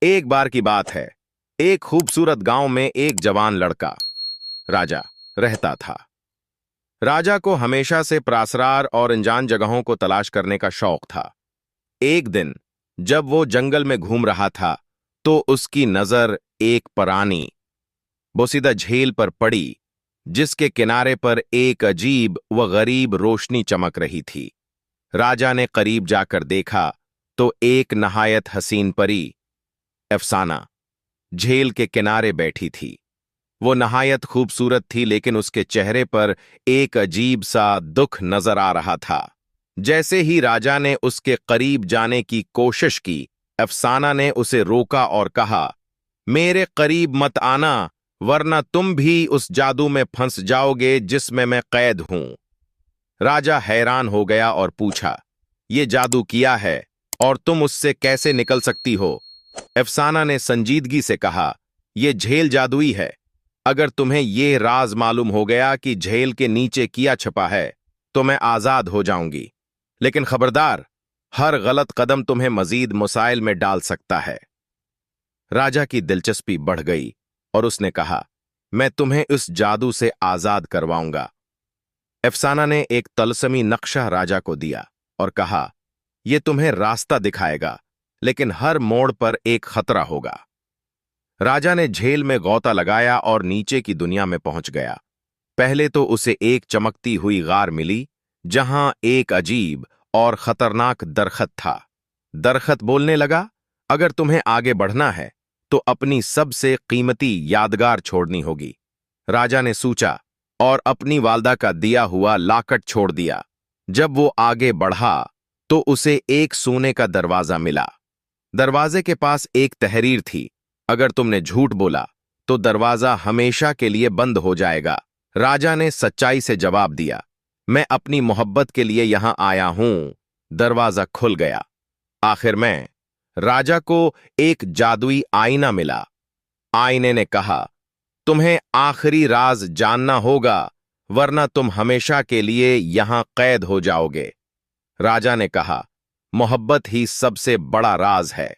एक बार की बात है। एक खूबसूरत गांव में एक जवान लड़का राजा रहता था। राजा को हमेशा से प्रासरार और अनजान जगहों को तलाश करने का शौक था। एक दिन जब वो जंगल में घूम रहा था तो उसकी नजर एक पुरानी बोसीदा झील पर पड़ी, जिसके किनारे पर एक अजीब व गरीब रोशनी चमक रही थी। राजा ने करीब जाकर देखा तो एक नहायत हसीन परी अफसाना झील के किनारे बैठी थी। वो नहायत खूबसूरत थी, लेकिन उसके चेहरे पर एक अजीब सा दुख नजर आ रहा था। जैसे ही राजा ने उसके करीब जाने की कोशिश की, अफसाना ने उसे रोका और कहा, मेरे करीब मत आना, वरना तुम भी उस जादू में फंस जाओगे जिसमें मैं कैद हूं। राजा हैरान हो गया और पूछा, ये जादू किया है और तुम उससे कैसे निकल सकती हो? अफसाना ने संजीदगी से कहा, यह झेल जादुई है। अगर तुम्हें यह राज मालूम हो गया कि झेल के नीचे किया छुपा है तो मैं आजाद हो जाऊंगी, लेकिन खबरदार, हर गलत कदम तुम्हें मजीद मुसाइल में डाल सकता है। राजा की दिलचस्पी बढ़ गई और उसने कहा, मैं तुम्हें इस जादू से आजाद करवाऊंगा। अफसाना ने एक तलस्मी नक्शा राजा को दिया और कहा, यह तुम्हें रास्ता दिखाएगा, लेकिन हर मोड़ पर एक खतरा होगा। राजा ने झील में गोता लगाया और नीचे की दुनिया में पहुंच गया। पहले तो उसे एक चमकती हुई गार मिली, जहां एक अजीब और खतरनाक दरखत था। दरखत बोलने लगा, अगर तुम्हें आगे बढ़ना है तो अपनी सबसे कीमती यादगार छोड़नी होगी। राजा ने सोचा और अपनी वालदा का दिया हुआ लाकट छोड़ दिया। जब वो आगे बढ़ा तो उसे एक सोने का दरवाजा मिला। दरवाजे के पास एक तहरीर थी, अगर तुमने झूठ बोला तो दरवाजा हमेशा के लिए बंद हो जाएगा। राजा ने सच्चाई से जवाब दिया, मैं अपनी मोहब्बत के लिए यहां आया हूं। दरवाजा खुल गया। आखिर में राजा को एक जादुई आईना मिला। आईने ने कहा, तुम्हें आखिरी राज जानना होगा, वरना तुम हमेशा के लिए यहां कैद हो जाओगे। राजा ने कहा, मोहब्बत ही सबसे बड़ा राज है।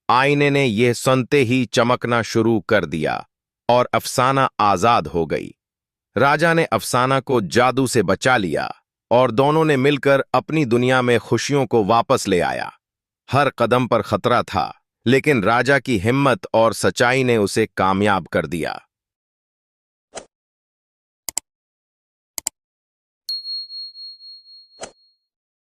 आईने ने यह सुनते ही चमकना शुरू कर दिया और अफसाना आजाद हो गई। राजा ने अफसाना को जादू से बचा लिया और दोनों ने मिलकर अपनी दुनिया में खुशियों को वापस ले आया। हर कदम पर खतरा था, लेकिन राजा की हिम्मत और सच्चाई ने उसे कामयाब कर दिया।